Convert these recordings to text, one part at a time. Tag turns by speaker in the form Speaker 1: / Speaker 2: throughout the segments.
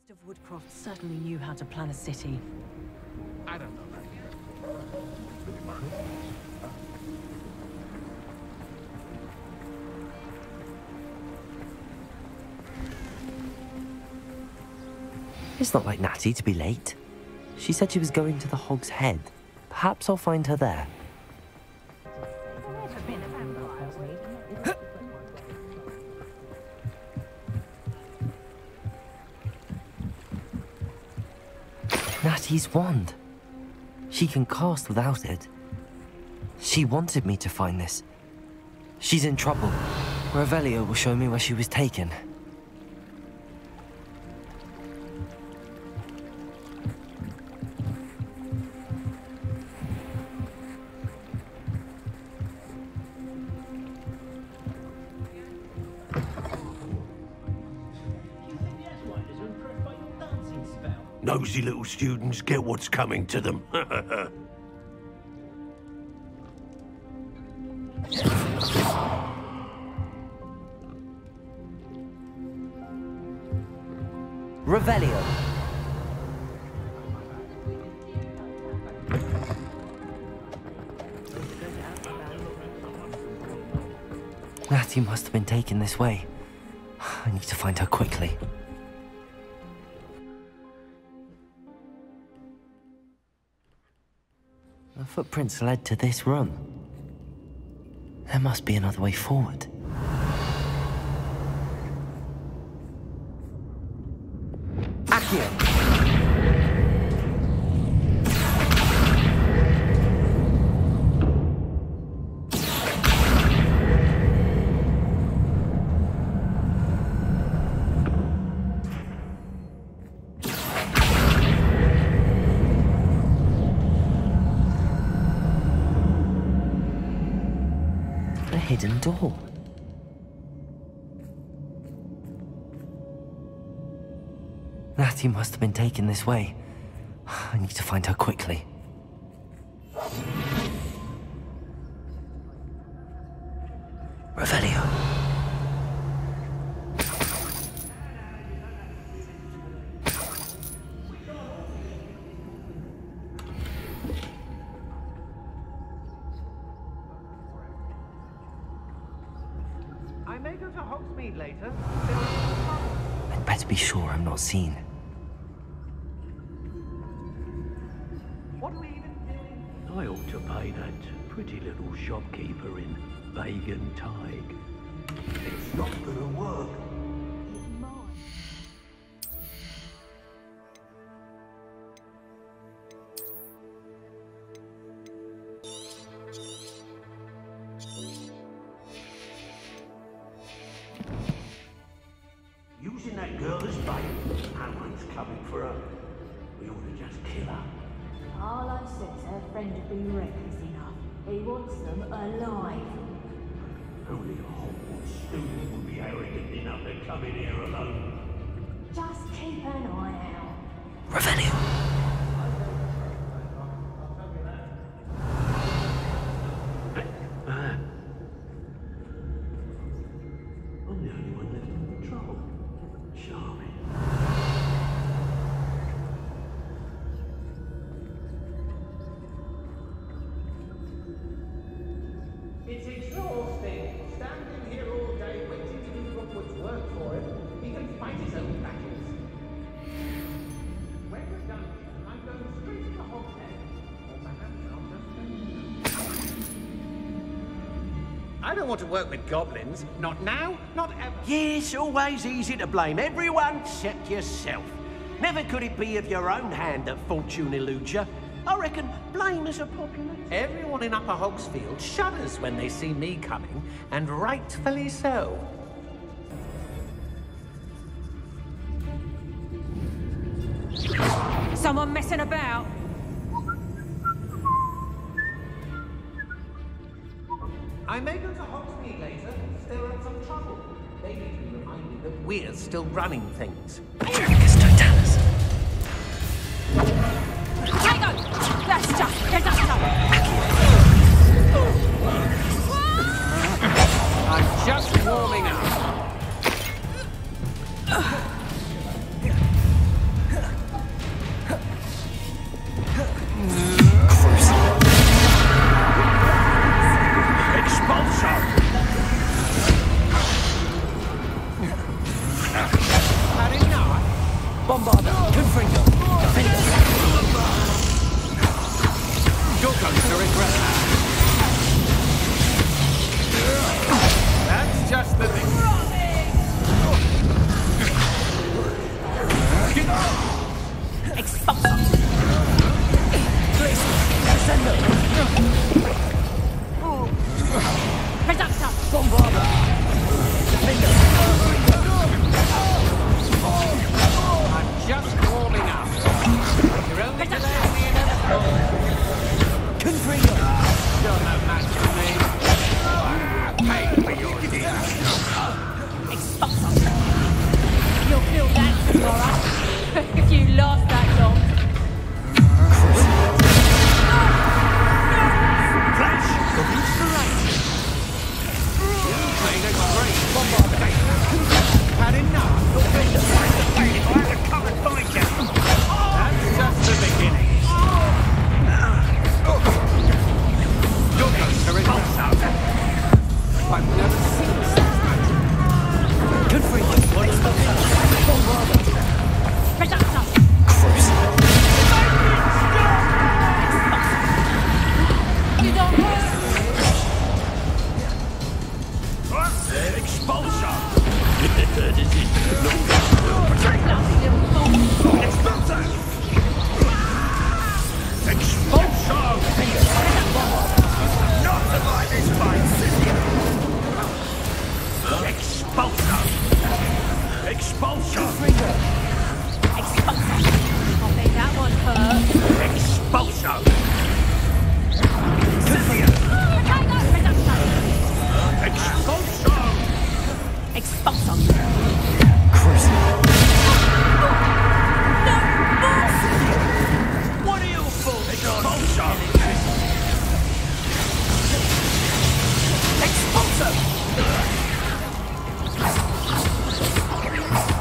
Speaker 1: Mr. Woodcroft certainly knew how to plan a city.
Speaker 2: I don't know that.
Speaker 3: It's not like Natty to be late. She said she was going to the Hog's Head. Perhaps I'll find her there. Natty's wand. She can cast without it. She wanted me to find this. She's in trouble. Revelio will show me where she was taken.
Speaker 4: Nosy little students get what's coming to them.
Speaker 3: Revelio. Natty must have been taken this way. I need to find her quickly. The footprints led to this room. There must be another way forward. Accio! Hidden door. Natty must have been taken this way. I need to find her quickly. Revelio.
Speaker 2: Later.
Speaker 3: I'd better be sure I'm not seen.
Speaker 2: What are we even doing?
Speaker 4: I ought to pay that pretty little shopkeeper in Vagan Tig. It's not gonna work. Using that girl as bait. No one's coming for her. We ought to just kill her.
Speaker 5: Arlo says her friend would be reckless enough. He wants them alive.
Speaker 4: Only a Hogwarts student would be arrogant enough to come in here alone.
Speaker 5: Just keep an eye out.
Speaker 3: Revelio.
Speaker 4: I'm the only one left in control. Charming.
Speaker 2: It's exhausting. Standing here all day waiting to do Rookwood's work for him. He can fight his own battles. When we're done here, I'm going straight to the Hog's Head. Or perhaps I'll just go. I don't want to work with goblins. Not now, not ever.
Speaker 4: Yes, always easy to blame everyone except yourself. Never could it be of your own hand that fortune eludes you. I reckon blame is a popular.
Speaker 2: Everyone in Upper Hogsfield shudders when they see me coming, and rightfully so.
Speaker 1: Someone messing about?
Speaker 2: I may go to Hogsmeade later, stir up some trouble. They need to be reminded that we're still running things.
Speaker 3: Patricus Totalis.
Speaker 1: Hang on! That's just disaster!
Speaker 2: I'm just warming up.
Speaker 3: Bombarder! Confringo! Defender!
Speaker 2: You're going to regret that. That's just the thing.
Speaker 1: Expulsor!
Speaker 3: Descendo!
Speaker 1: Reductor!
Speaker 3: Bombarder! Defender!
Speaker 2: I'm just warming up. You're only delaying the inevitable.
Speaker 3: Confringo!
Speaker 2: You're no match for me. Pay for your deeds.
Speaker 1: Expulsor! You'll feel that tomorrow. If you last that long.
Speaker 2: Flash of inspiration. You made a great bombarder. Had enough. That's just the beginning. You're going to repulse out. I've never seen such magic.
Speaker 3: Confringo! Bombarder!
Speaker 1: Reductor! You don't hurt!
Speaker 2: Expulsor!
Speaker 1: Bloody little fool!
Speaker 2: Expulsor! Expulsor! Not to buy this fight, Cynthia! Expulsor! Expulsor!
Speaker 1: Expulsor! I think that one hurt.
Speaker 2: Expulsor! Cynthia!
Speaker 1: Reductor!
Speaker 2: Expulsor!
Speaker 1: Expulsor!
Speaker 2: What are you for? Expulsor! Expulsor!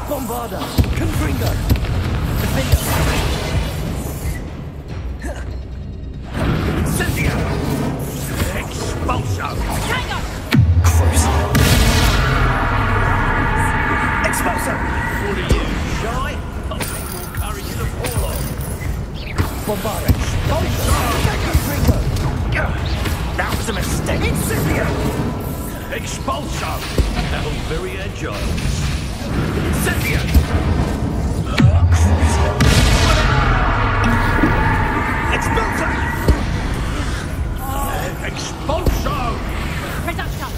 Speaker 3: Bombarder! Confringo! Defender!
Speaker 2: Cynthia! Expulsor!
Speaker 1: Tango!
Speaker 2: Expulsor! What are you, shy? I'll take more courage than Prologue.
Speaker 3: Bombarder! Confringo!
Speaker 2: That was a mistake. Cynthia! Expulsor! That was very agile. Cynthia! Expulsor! Expulsor!
Speaker 1: Reductor!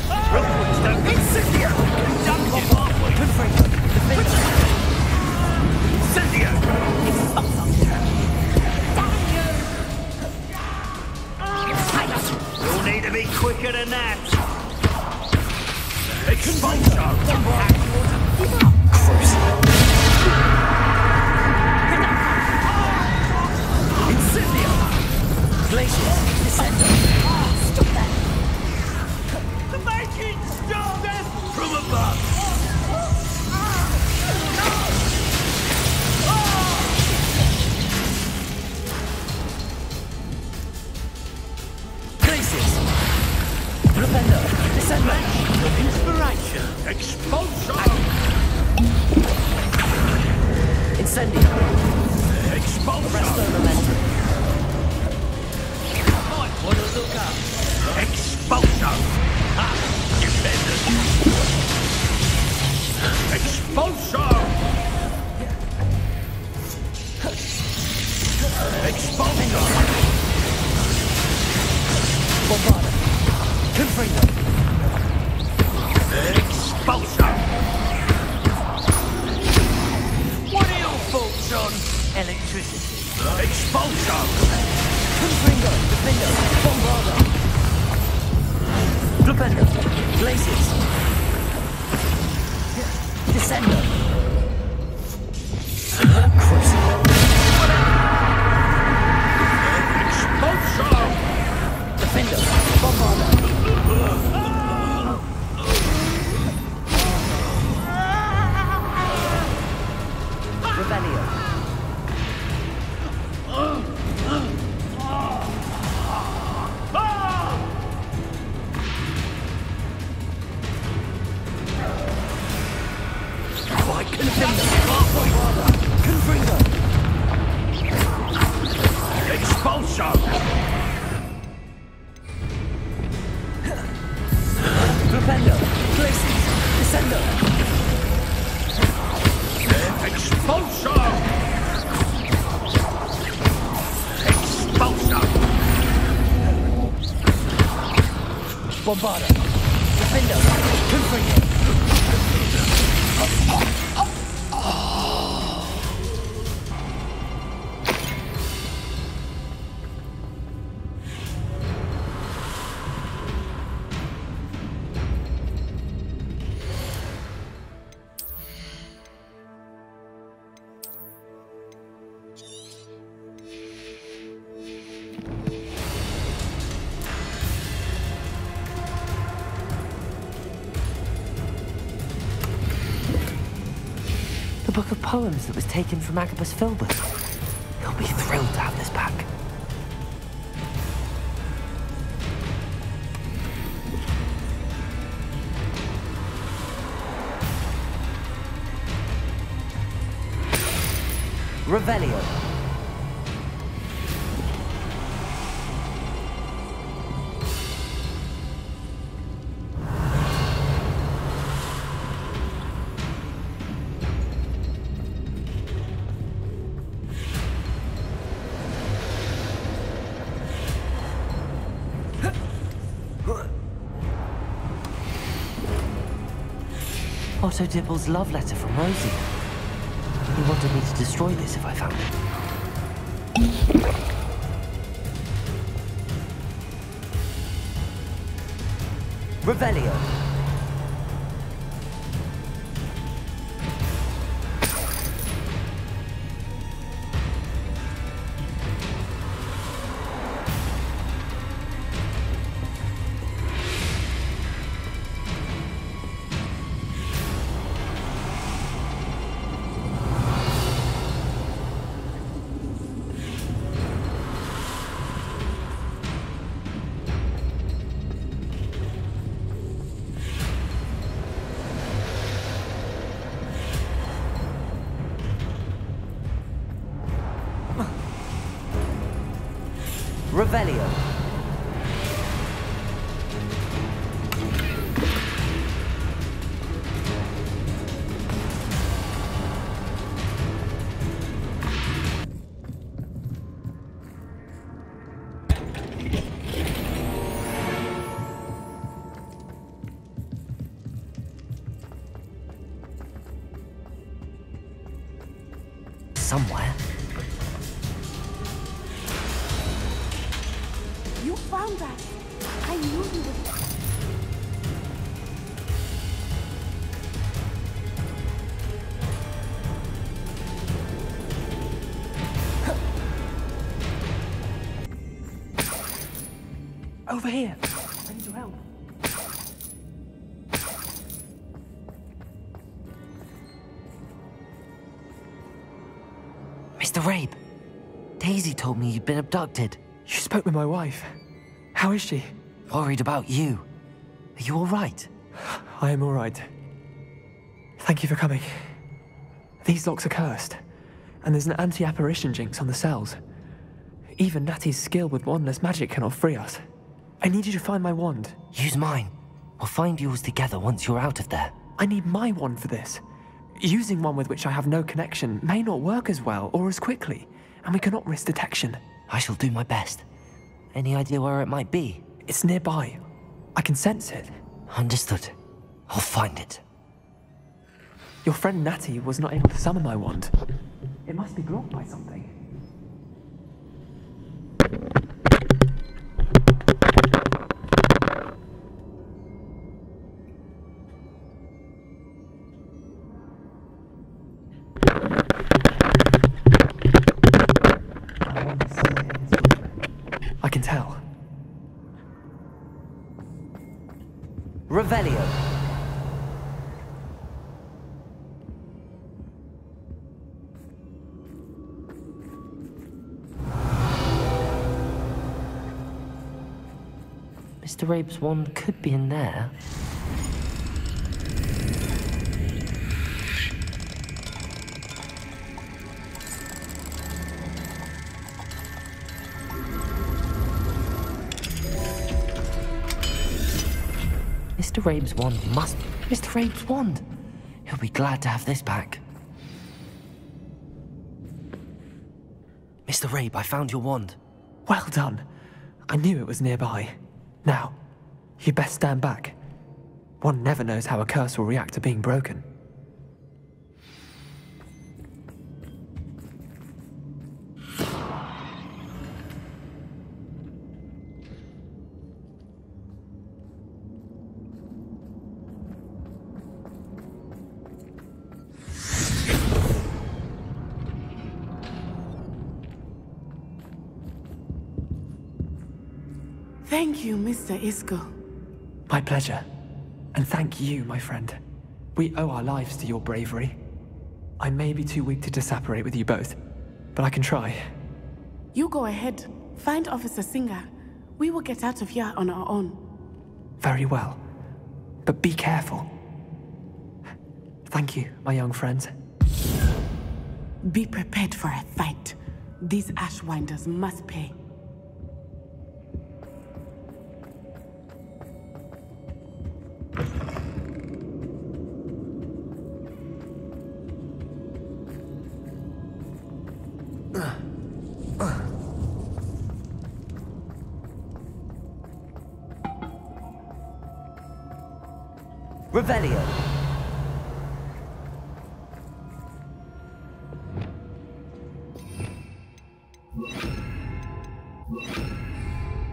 Speaker 2: Cynthia!
Speaker 3: Confringo! Defender!
Speaker 2: Cynthia!
Speaker 1: Expulsor! Damn you!
Speaker 2: You'll need to be quicker than that. Expulsor!
Speaker 3: Incendio! Glaciers! Descendo!
Speaker 1: Stop that!
Speaker 2: The Vikings stole them from above!
Speaker 3: Glaciers! Propender! Descendo!
Speaker 2: Inspiration! Expulsor!
Speaker 3: Incendio!
Speaker 2: Expulsor!
Speaker 3: Resto momentum!
Speaker 2: Might want to look up. Expulsor! Ha! Defenders! Expulsor! Expulsor!
Speaker 3: Bombarder! Confringo!
Speaker 2: Expulsor! What are your thoughts on electricity? Expulsor!
Speaker 3: Confringo! Defender! Bombarder! Propender! Glaciers! Descendo!
Speaker 2: Expulsor!
Speaker 3: Defender! Bombarder! Rebellion! Confringo!
Speaker 6: Expulso!
Speaker 3: Propendo! Glacius! Descendo!
Speaker 6: Expulso! Expulso!
Speaker 3: Bombarda! Defendo! Confringo! The book of poems that was taken from Agabus Filbert. He'll be thrilled to have this back. Revelio. Otto Dibble's love letter from Rosie. He wanted me to destroy this if I found it. Revelio. Revelio. Somewhere.
Speaker 5: You found that. I knew you would.
Speaker 3: Over here. I need your help. Mr. Rabe, Daisy told me you'd been abducted.
Speaker 7: You spoke with my wife. How is she?
Speaker 3: Worried about you. Are you all right?
Speaker 7: I am all right. Thank you for coming. These locks are cursed, and there's an anti-apparition jinx on the cells. Even Natty's skill with wandless magic cannot free us. I need you to find my wand.
Speaker 3: Use mine. We'll find yours together once you're out of there.
Speaker 7: I need my wand for this. Using one with which I have no connection may not work as well or as quickly, and we cannot risk detection.
Speaker 3: I shall do my best. Any idea where it might be?
Speaker 7: It's nearby. I can sense it.
Speaker 3: Understood. I'll find it.
Speaker 7: Your friend Natty was not able to summon my wand. It must be blocked by something. I can tell.
Speaker 3: Revelio. Mr. Rabe's wand could be in there. Mr. Rabe's wand must be Mr. Rabe's wand. He'll be glad to have this back. Mr. Rabe, I found your wand.
Speaker 7: Well done. I knew it was nearby. Now, you best stand back. One never knows how a curse will react to being broken.
Speaker 8: Thank you, Mr. Isco.
Speaker 7: My pleasure. And thank you, my friend. We owe our lives to your bravery. I may be too weak to disapparate with you both, but I can try.
Speaker 8: You go ahead. Find Officer Singer. We will get out of here on our own.
Speaker 7: Very well. But be careful. Thank you, my young friends.
Speaker 8: Be prepared for a fight. These Ashwinders must pay.
Speaker 3: Revelio.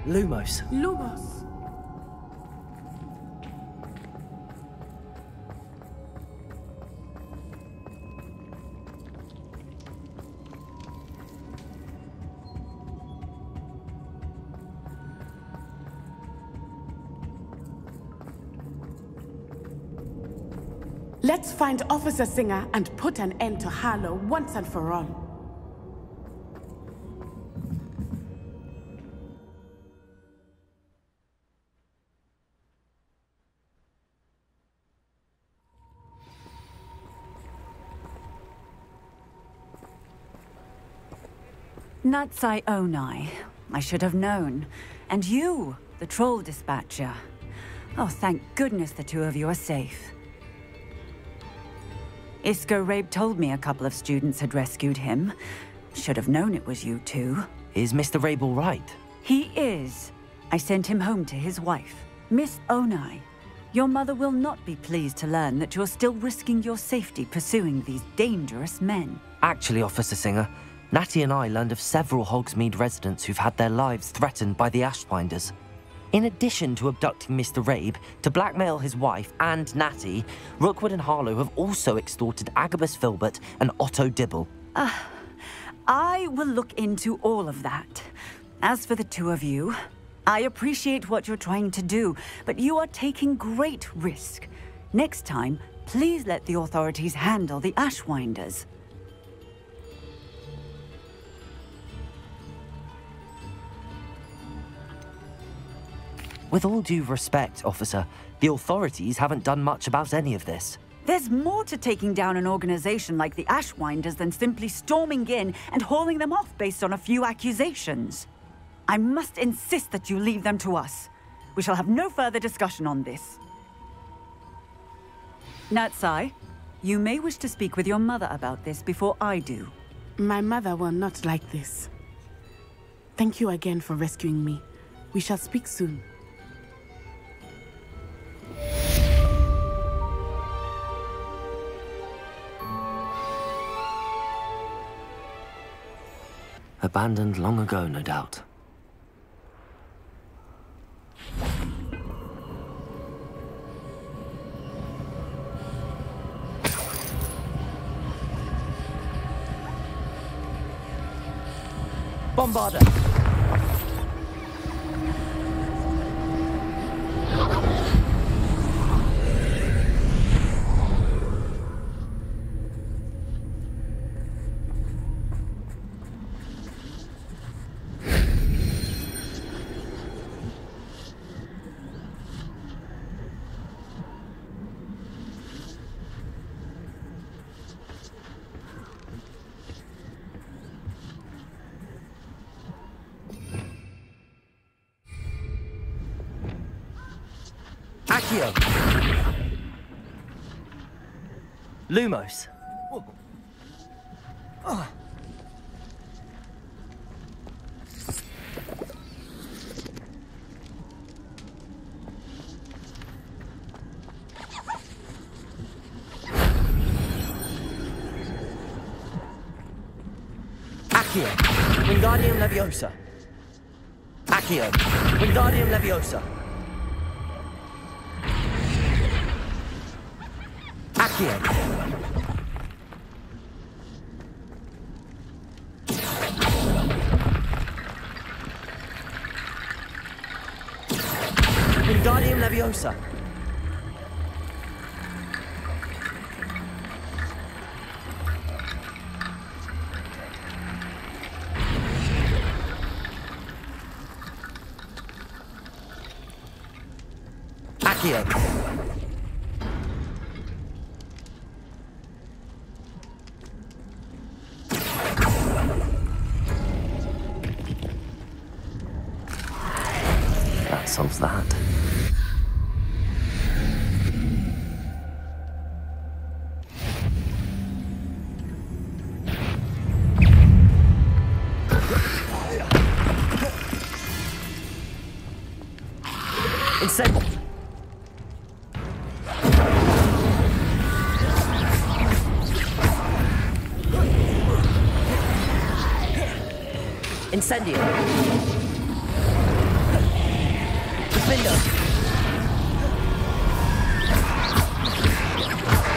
Speaker 3: Lumos.
Speaker 8: Lumos. Let's find Officer Singer and put an end to Harlow once and for all.
Speaker 9: Natsai Onai. I should have known. And you, the troll dispatcher. Oh, thank goodness the two of you are safe. Isco Rabe told me a couple of students had rescued him. Should have known it was you two.
Speaker 3: Is Mr. Rabe all right?
Speaker 9: He is. I sent him home to his wife, Miss Onai. Your mother will not be pleased to learn that you're still risking your safety pursuing these dangerous men.
Speaker 3: Actually, Officer Singer, Natty and I learned of several Hogsmeade residents who've had their lives threatened by the Ashwinders. In addition to abducting Mr. Rabe to blackmail his wife and Natty, Rookwood and Harlow have also extorted Agabus Filbert and Otto Dibble.
Speaker 9: I will look into all of that. As for the two of you, I appreciate what you're trying to do, but you are taking great risk. Next time, please let the authorities handle the Ashwinders.
Speaker 3: With all due respect, officer, the authorities haven't done much about any of this.
Speaker 9: There's more to taking down an organization like the Ashwinders than simply storming in and hauling them off based on a few accusations. I must insist that you leave them to us. We shall have no further discussion on this. Natsai, you may wish to speak with your mother about this before I do.
Speaker 8: My mother will not like this. Thank you again for rescuing me. We shall speak soon.
Speaker 3: Abandoned long ago, no doubt. Bombarder! Accio! Lumos. Accio! Wingardium Leviosa! Accio! Wingardium Leviosa! Accio! Wingardium Leviosa! Accio! That solves that. Incendio! Incendio! Gryffindor!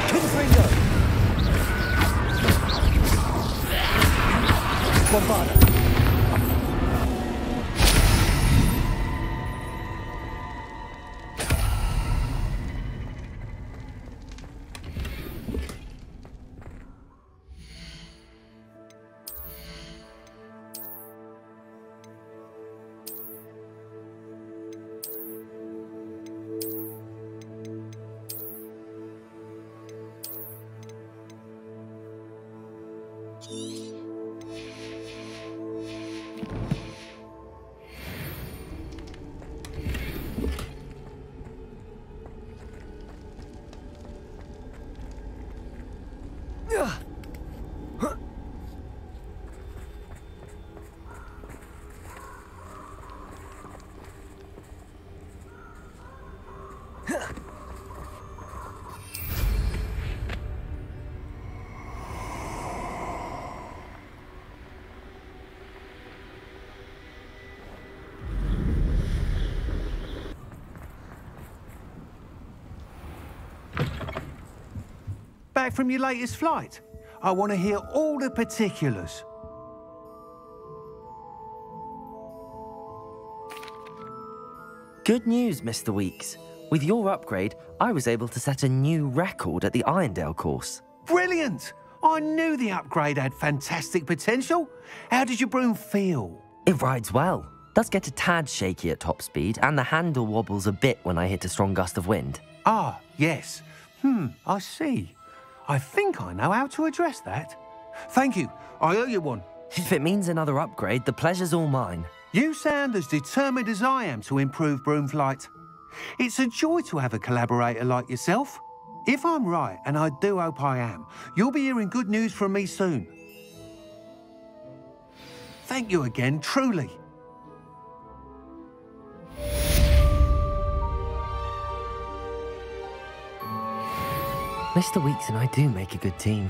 Speaker 3: Confringo! Bombarda!
Speaker 4: Back from your latest flight? I want to hear all the particulars.
Speaker 3: Good news, Mr. Weeks. With your upgrade, I was able to set a new record at the Irondale course.
Speaker 4: Brilliant! I knew the upgrade had fantastic potential. How did your broom feel?
Speaker 3: It rides well. Does get a tad shaky at top speed, and the handle wobbles a bit when I hit a strong gust of wind.
Speaker 4: Ah, yes. I see. I think I know how to address that. Thank you. I owe you one.
Speaker 3: If it means another upgrade, the pleasure's all mine.
Speaker 4: You sound as determined as I am to improve broom flight. It's a joy to have a collaborator like yourself. If I'm right, and I do hope I am, you'll be hearing good news from me soon. Thank you again, truly.
Speaker 3: Mr. Weeks and I do make a good team.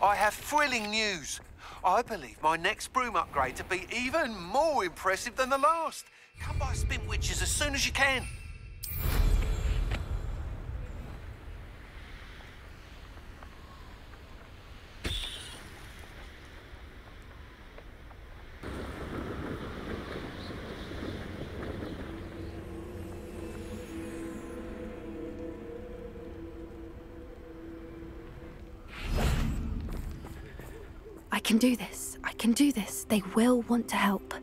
Speaker 4: I have thrilling news. I believe my next broom upgrade to be even more impressive than the last. Come by Spintwitches as soon as you can.
Speaker 10: can do this. I can do this. They will want to help.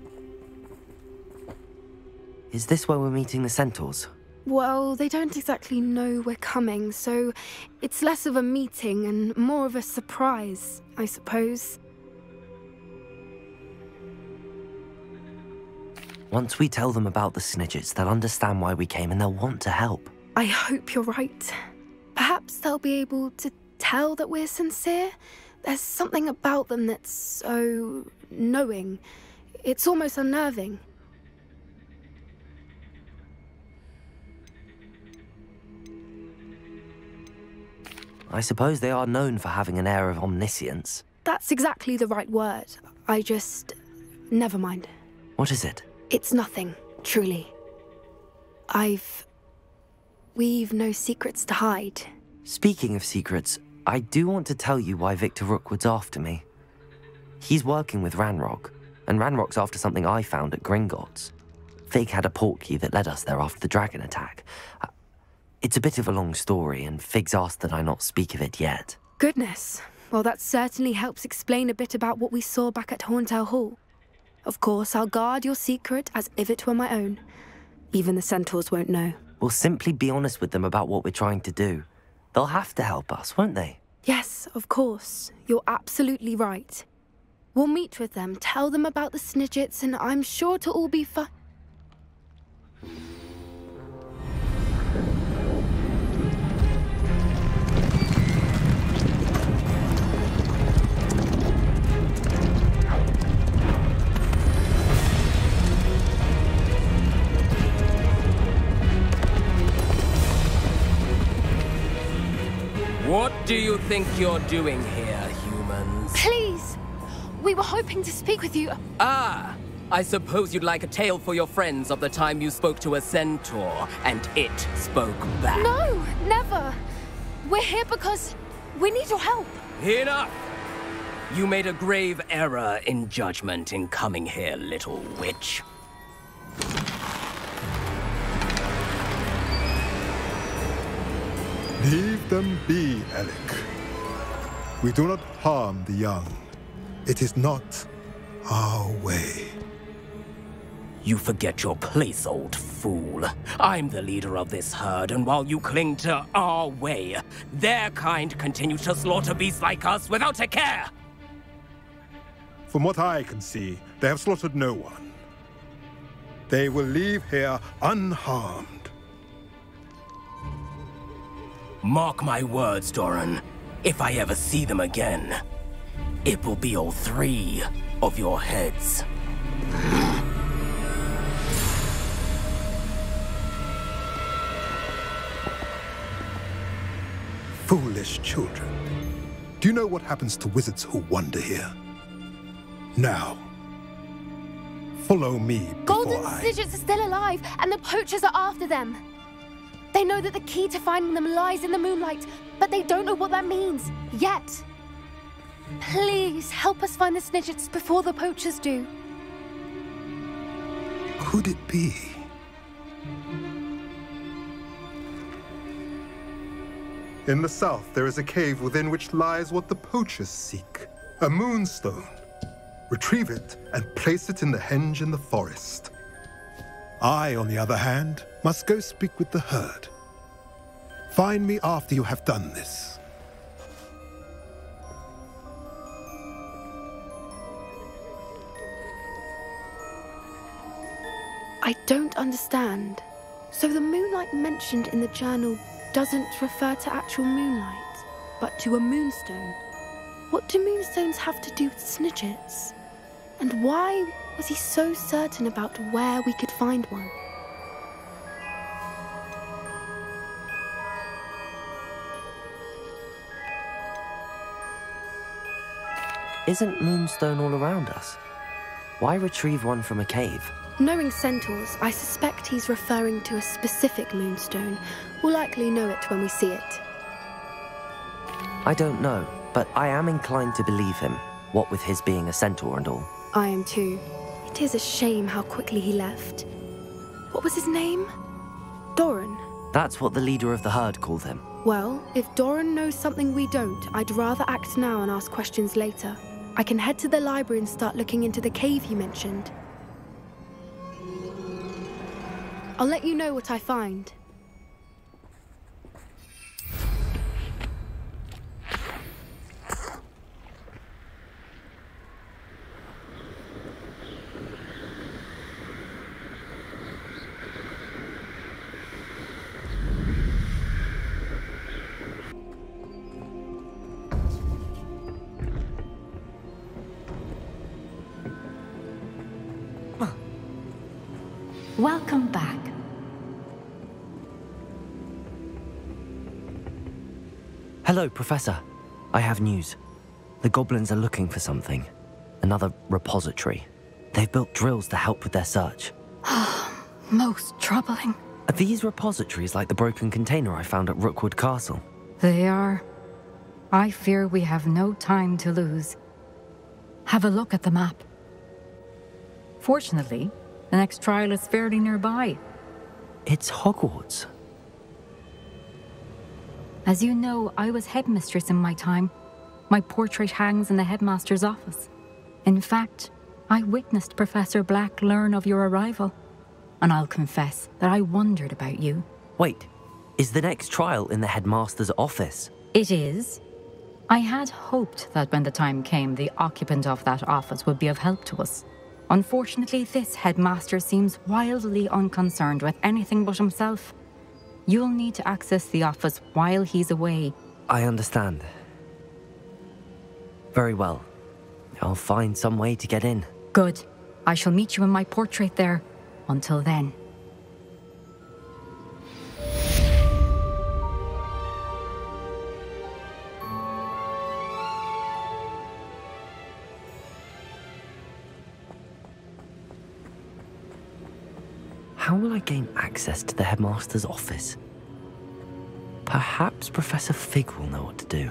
Speaker 3: Is this where we're meeting the centaurs?
Speaker 10: Well, they don't exactly know we're coming, so it's less of a meeting and more of a surprise, I suppose.
Speaker 3: Once we tell them about the Snidgets, they'll understand why we came and they'll want to help.
Speaker 10: I hope you're right. Perhaps they'll be able to tell that we're sincere. There's something about them that's so knowing. It's almost unnerving.
Speaker 3: I suppose they are known for having an air of omniscience.
Speaker 10: That's exactly the right word. Never mind.
Speaker 3: What is it?
Speaker 10: It's nothing, truly. We've no secrets to hide.
Speaker 3: Speaking of secrets, I do want to tell you why Victor Rookwood's after me. He's working with Ranrock, and Ranrock's after something I found at Gringotts. Fig had a portkey that led us there after the dragon attack. It's a bit of a long story, and Fig's asked that I not speak of it yet.
Speaker 10: Goodness. Well, that certainly helps explain a bit about what we saw back at Horntail Hall. Of course, I'll guard your secret as if it were my own. Even the centaurs won't know.
Speaker 3: We'll simply be honest with them about what we're trying to do. They'll have to help us, won't they?
Speaker 10: Yes, of course. You're absolutely right. We'll meet with them, tell them about the Snidgets, and I'm sure it'll all be fine.
Speaker 11: What do you think you're doing here, humans?
Speaker 10: Please! We were hoping to speak with you.
Speaker 11: Ah! I suppose you'd like a tale for your friends of the time you spoke to a centaur, and it spoke back.
Speaker 10: No, never! We're here because we need your help.
Speaker 11: Enough! You made a grave error in judgment in coming here, little witch.
Speaker 12: Leave them be, Alec. We do not harm the young. It is not our way.
Speaker 11: You forget your place, old fool. I'm the leader of this herd, and while you cling to our way, their kind continue to slaughter beasts like us without a care!
Speaker 12: From what I can see, they have slaughtered no one. They will leave here unharmed.
Speaker 11: Mark my words, Doran. If I ever see them again, it will be all 3 of your heads.
Speaker 12: Foolish children. Do you know what happens to wizards who wander here? Now, follow me before
Speaker 10: Golden Snidgets are still alive, and the poachers are after them. They know that the key to finding them lies in the moonlight, but they don't know what that means, yet. Please, help us find the Snidgets before the poachers do.
Speaker 12: Could it be? In the south, there is a cave within which lies what the poachers seek. A moonstone. Retrieve it and place it in the henge in the forest. I, on the other hand, must go speak with the herd. Find me after you have done this.
Speaker 10: I don't understand. So the moonlight mentioned in the journal doesn't refer to actual moonlight, but to a moonstone. What do moonstones have to do with Snidgets? And why was he so certain about where we could find one?
Speaker 3: Isn't Moonstone all around us? Why retrieve one from a cave?
Speaker 10: Knowing centaurs, I suspect he's referring to a specific moonstone. We'll likely know it when we see it.
Speaker 3: I don't know, but I am inclined to believe him, what with his being a centaur and all.
Speaker 10: I am too. It is a shame how quickly he left. What was his name? Doran?
Speaker 3: That's what the leader of the herd called him.
Speaker 10: Well, if Doran knows something we don't, I'd rather act now and ask questions later. I can head to the library and start looking into the cave you mentioned. I'll let you know what I find.
Speaker 13: Welcome back.
Speaker 3: Hello, Professor. I have news. The goblins are looking for something. Another repository. They've built drills to help with their search.
Speaker 13: Most troubling.
Speaker 3: Are these repositories like the broken container I found at Rookwood Castle?
Speaker 13: They are. I fear we have no time to lose. Have a look at the map. Fortunately, the next trial is fairly nearby.
Speaker 3: It's Hogwarts.
Speaker 13: As you know, I was headmistress in my time. My portrait hangs in the headmaster's office. In fact, I witnessed Professor Black learn of your arrival. And I'll confess that I wondered about you.
Speaker 3: Wait, is the next trial in the headmaster's office?
Speaker 13: It is. I had hoped that when the time came, the occupant of that office would be of help to us. Unfortunately, this headmaster seems wildly unconcerned with anything but himself. You'll need to access the office while he's away.
Speaker 3: I understand. Very well. I'll find some way to get in.
Speaker 13: Good. I shall meet you in my portrait there. Until then.
Speaker 3: How will I gain access to the headmaster's office? Perhaps Professor Fig will know what to do.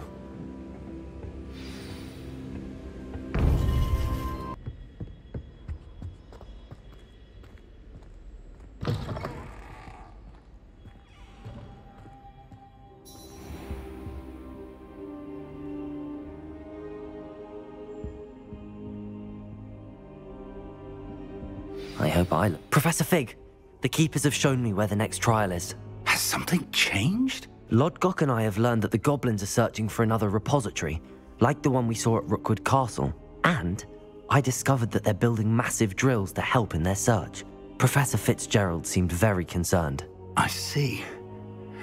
Speaker 3: I hope Professor Fig! The Keepers have shown me where the next trial is.
Speaker 14: Has something changed?
Speaker 3: Lodgok and I have learned that the goblins are searching for another repository, like the one we saw at Rookwood Castle. And I discovered that they're building massive drills to help in their search. Professor Fitzgerald seemed very concerned.
Speaker 14: I see.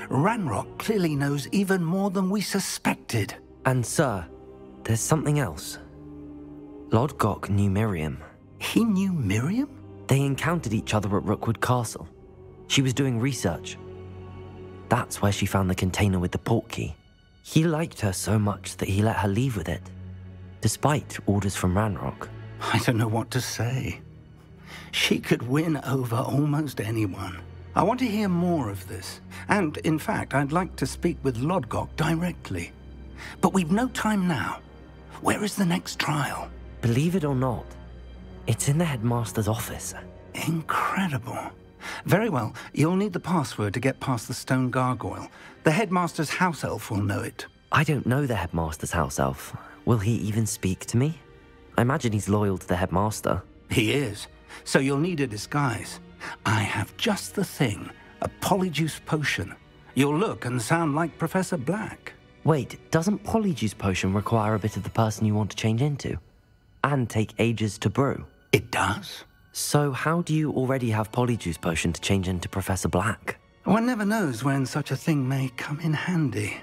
Speaker 14: Ranrock clearly knows even more than we suspected.
Speaker 3: And sir, there's something else. Lodgok knew Miriam.
Speaker 14: He knew Miriam?
Speaker 3: They encountered each other at Rookwood Castle. She was doing research. That's where she found the container with the portkey. He liked her so much that he let her leave with it, despite orders from Ranrock.
Speaker 14: I don't know what to say. She could win over almost anyone. I want to hear more of this. And, in fact, I'd like to speak with Lodgok directly. But we've no time now. Where is the next trial?
Speaker 3: Believe it or not, it's in the headmaster's office.
Speaker 14: Incredible. Very well, you'll need the password to get past the stone gargoyle. The headmaster's house elf will know it.
Speaker 3: I don't know the headmaster's house elf. Will he even speak to me? I imagine he's loyal to the headmaster.
Speaker 14: He is. So you'll need a disguise. I have just the thing. A polyjuice potion. You'll look and sound like Professor Black.
Speaker 3: Wait, doesn't polyjuice potion require a bit of the person you want to change into? And take ages to brew?
Speaker 14: It does.
Speaker 3: So how do you already have polyjuice potion to change into Professor Black?
Speaker 14: One never knows when such a thing may come in handy.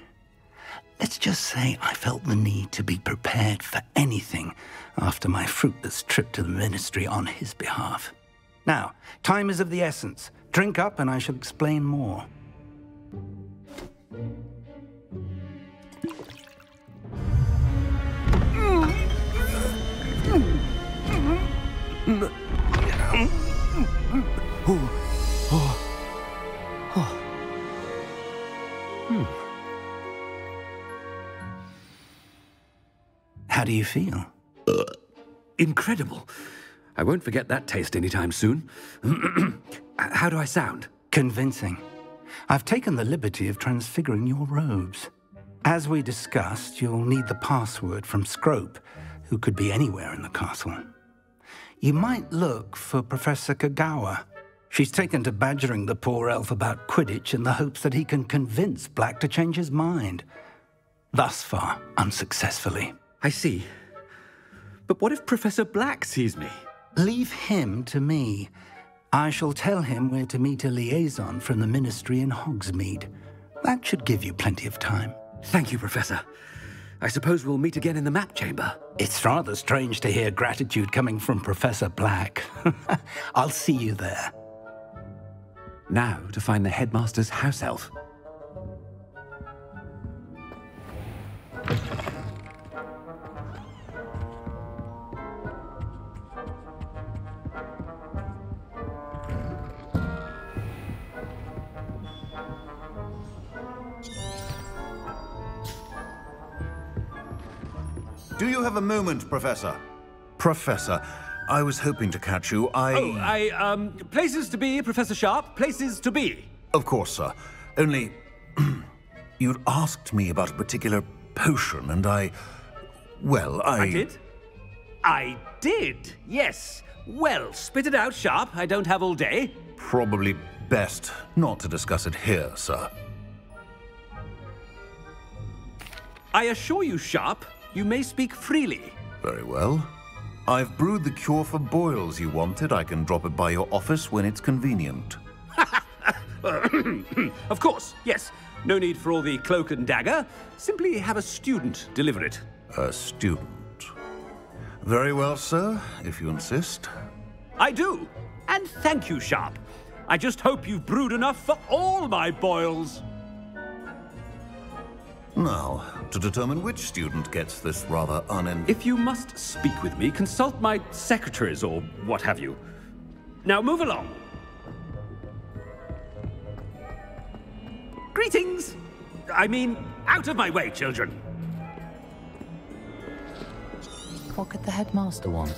Speaker 14: Let's just say I felt the need to be prepared for anything after my fruitless trip to the ministry on his behalf. Now, time is of the essence. Drink up and I shall explain more. How do you feel?
Speaker 6: Incredible. I won't forget that taste anytime soon. How do I sound?
Speaker 14: Convincing. I've taken the liberty of transfiguring your robes. As we discussed, you'll need the password from Scrope. who could be anywhere in the castle. You might look for Professor Kagawa. She's taken to badgering the poor elf about Quidditch in the hopes that he can convince Black to change his mind. Thus far, unsuccessfully.
Speaker 6: I see. But what if Professor Black sees me?
Speaker 14: Leave him to me. I shall tell him where to meet a liaison from the Ministry in Hogsmeade. That should give you plenty of time.
Speaker 6: Thank you, Professor. I suppose we'll meet again in the map chamber.
Speaker 14: It's rather strange to hear gratitude coming from Professor Black. I'll see you there.
Speaker 6: Now to find the headmaster's house elf.
Speaker 15: Do you have a moment, Professor? Professor, I was hoping to catch you.
Speaker 6: Places to be, Professor Sharp. Places to be.
Speaker 15: Of course, sir. Only, you'd asked me about a particular potion, and I
Speaker 6: did? I did, yes. Well, spit it out, Sharp. I don't have all day.
Speaker 15: Probably best not to discuss it here, sir.
Speaker 6: I assure you, Sharp, you may speak freely.
Speaker 15: Very well. I've brewed the cure for boils you wanted. I can drop it by your office when it's convenient.
Speaker 6: Of course, yes. No need for all the cloak and dagger. Simply have a student deliver it.
Speaker 15: A student? Very well, sir, if you insist.
Speaker 6: I do. And thank you, Sharp. I just hope you've brewed enough for all my boils.
Speaker 15: Now, to determine which student gets this rather
Speaker 6: If you must speak with me, consult my secretaries or what have you. Now move along. Greetings! I mean, out of my way, children.
Speaker 16: What could the headmaster want?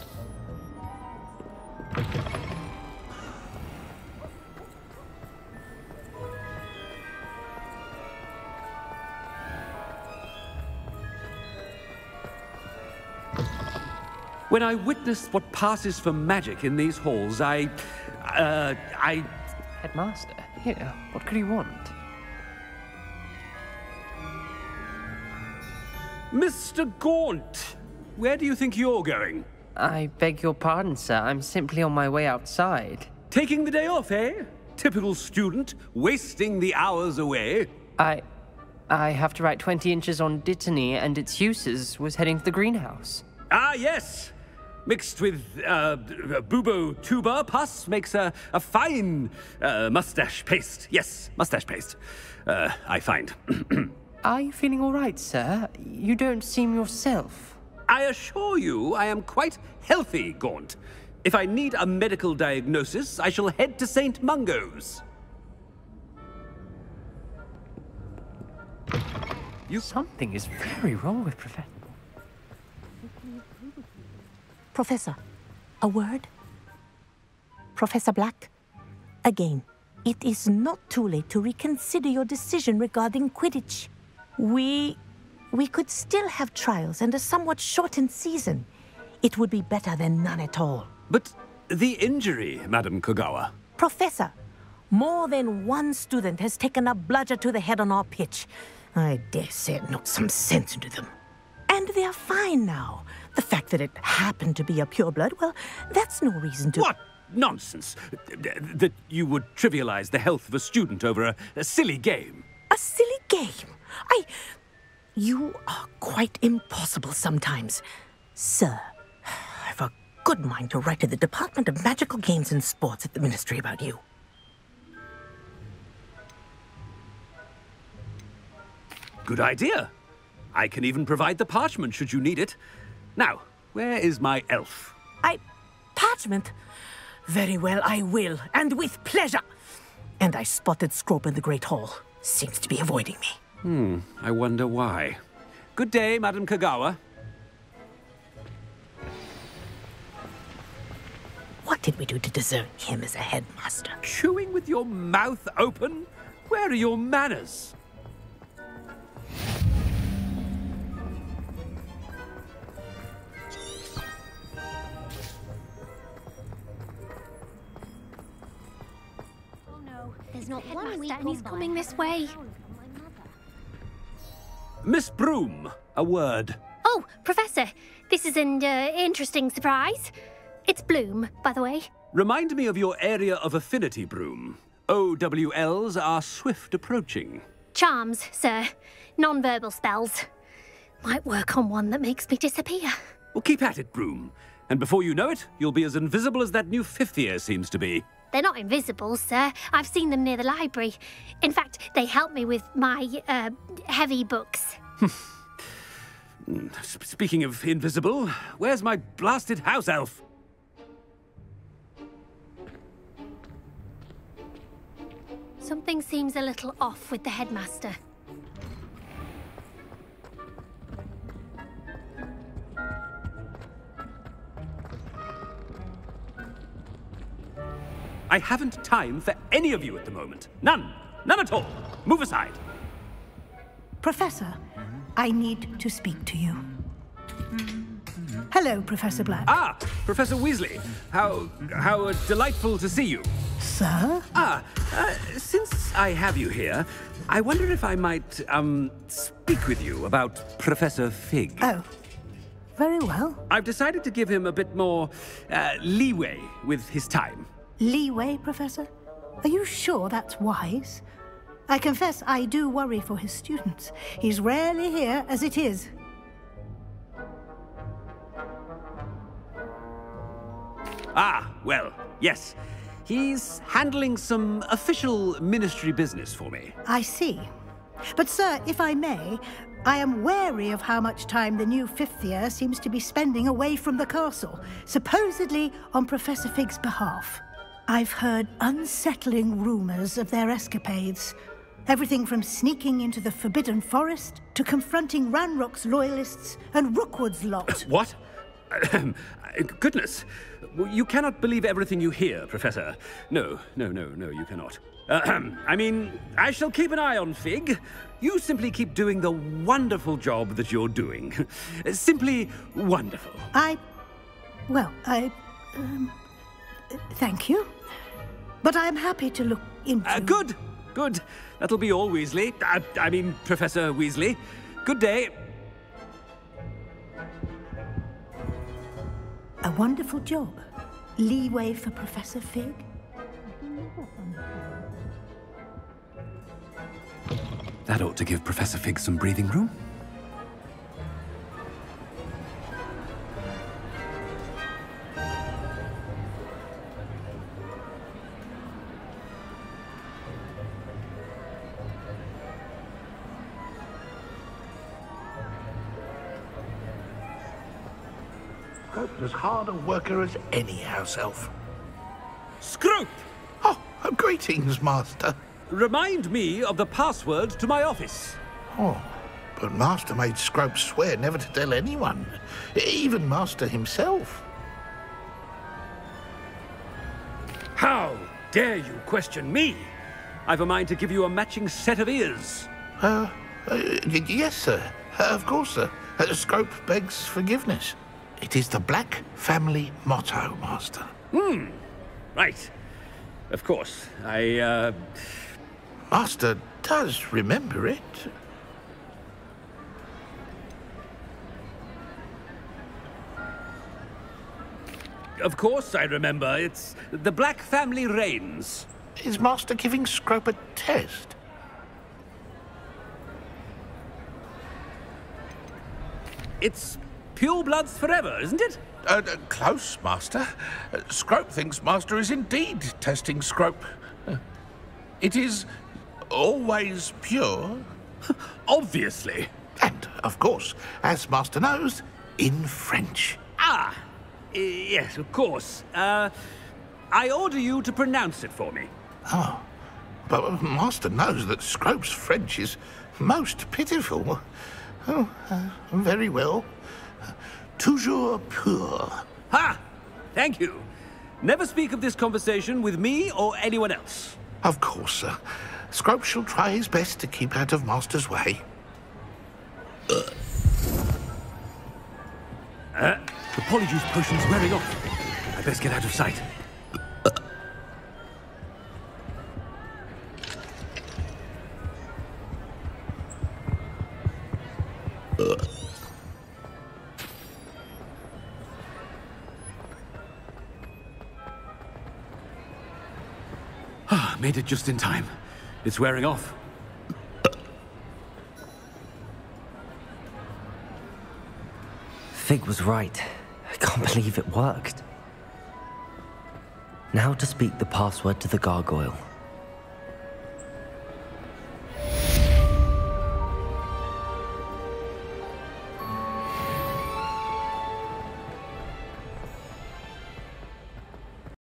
Speaker 6: When I witnessed what passes for magic in these halls, I...
Speaker 7: Headmaster? Here, what could he want?
Speaker 6: Mr. Gaunt, where do you think you're going?
Speaker 17: I beg your pardon, sir. I'm simply on my way outside.
Speaker 6: Taking the day off, eh? Typical student, wasting the hours away.
Speaker 17: I have to write 20 inches on Dittany and its uses. Was heading to the greenhouse.
Speaker 6: Ah, yes. Mixed with bubo tuber pus makes a fine mustache paste. Yes, mustache paste. I find.
Speaker 17: Are you feeling all right, sir? You don't seem yourself.
Speaker 6: I assure you I am quite healthy, Gaunt. If I need a medical diagnosis, I shall head to St. Mungo's.
Speaker 17: Something is very wrong with Professor.
Speaker 18: Professor, a word? Professor Black, again, it is not too late to reconsider your decision regarding Quidditch. We could still have trials and a somewhat shortened season. It would be better than none at all.
Speaker 6: But the injury, Madam Kagawa.
Speaker 18: Professor, more than one student has taken a bludger to the head on our pitch. I dare say it knocked some sense into them. And they're fine now. The fact that it happened to be a pureblood, well, that's no reason to...
Speaker 6: What nonsense! That you would trivialize the health of a student over a silly game.
Speaker 18: A silly game? You are quite impossible sometimes. Sir, I've a good mind to write to the Department of Magical Games and Sports at the Ministry about you.
Speaker 6: Good idea. I can even provide the parchment should you need it. Now, where is my elf?
Speaker 18: Parchment? Very well, I will, and with pleasure. And I spotted Scrope in the Great Hall. Seems to be avoiding me.
Speaker 6: I wonder why. Good day, Madam Kagawa.
Speaker 18: What did we do to deserve him as a headmaster?
Speaker 6: Chewing with your mouth open? Where are your manners?
Speaker 19: There's not one week
Speaker 1: and he's coming this way.
Speaker 6: Miss Broom, a word.
Speaker 19: Oh, Professor, this is an interesting surprise. It's Bloom, by the way.
Speaker 6: Remind me of your area of affinity, Broom. OWLs are swift approaching.
Speaker 19: Charms, sir. Non-verbal spells. Might work on one that makes me disappear.
Speaker 6: Well, keep at it, Broom. And before you know it, you'll be as invisible as that new fifth year seems to be.
Speaker 19: They're not invisible, sir. I've seen them near the library. In fact, they help me with my, heavy books.
Speaker 6: Speaking of invisible, where's my blasted house elf?
Speaker 19: Something seems a little off with the headmaster.
Speaker 6: I haven't time for any of you at the moment. None. None at all. Move aside.
Speaker 20: Professor, I need to speak to you. Hello, Professor Black.
Speaker 6: Ah, Professor Weasley. How delightful to see you.
Speaker 20: Sir?
Speaker 6: Since I have you here, I wonder if I might, speak with you about Professor Fig.
Speaker 20: Oh, very well.
Speaker 6: I've decided to give him a bit more, leeway with his time.
Speaker 20: Leeway, Professor? Are you sure that's wise? I confess I do worry for his students. He's rarely here as it is.
Speaker 6: Ah, well, yes. He's handling some official ministry business for me.
Speaker 20: I see. But, sir, if I may, I am wary of how much time the new fifth year seems to be spending away from the castle, supposedly on Professor Fig's behalf. I've heard unsettling rumors of their escapades. Everything from sneaking into the Forbidden Forest to confronting Ranrock's loyalists and Rookwood's lot.
Speaker 6: What? Goodness. You cannot believe everything you hear, Professor. No, you cannot. I mean, I shall keep an eye on Fig. You simply keep doing the wonderful job that you're doing. Simply wonderful.
Speaker 20: Thank you. But I'm happy to look into...
Speaker 6: Good. That'll be all, Weasley. I mean, Professor Weasley. Good day.
Speaker 20: A wonderful job. Leeway for Professor Fig.
Speaker 6: That ought to give Professor Fig some breathing room.
Speaker 21: As hard a worker as any house elf.
Speaker 6: Scrope!
Speaker 21: Oh, greetings, Master.
Speaker 6: Remind me of the password to my office.
Speaker 21: Oh, but Master made Scrope swear never to tell anyone, even Master himself.
Speaker 6: How dare you question me? I've a mind to give you a matching set of ears.
Speaker 21: Yes, sir. Of course, sir. Scrope begs forgiveness. It is the Black family motto, Master.
Speaker 6: Right. Of course.
Speaker 21: Master does remember it.
Speaker 6: Of course I remember. It's the Black family reigns.
Speaker 21: Is Master giving Scrope a test?
Speaker 6: It's pure bloods forever, isn't it?
Speaker 21: Close, Master. Scrope thinks Master is indeed testing Scrope. It is always pure.
Speaker 6: Obviously.
Speaker 21: And, of course, as Master knows, in French.
Speaker 6: Yes, of course. I order you to pronounce it for me.
Speaker 21: Oh, but Master knows that Scrope's French is most pitiful. Oh, very well. Toujours pur.
Speaker 6: Ha! Thank you. Never speak of this conversation with me or anyone else.
Speaker 21: Of course, sir. Scrope shall try his best to keep out of Master's way.
Speaker 6: The Polyjuice potion's wearing off. I best get out of sight. Made it just in time. It's wearing off.
Speaker 3: Fig was right. I can't believe it worked. Now to speak the password to the gargoyle.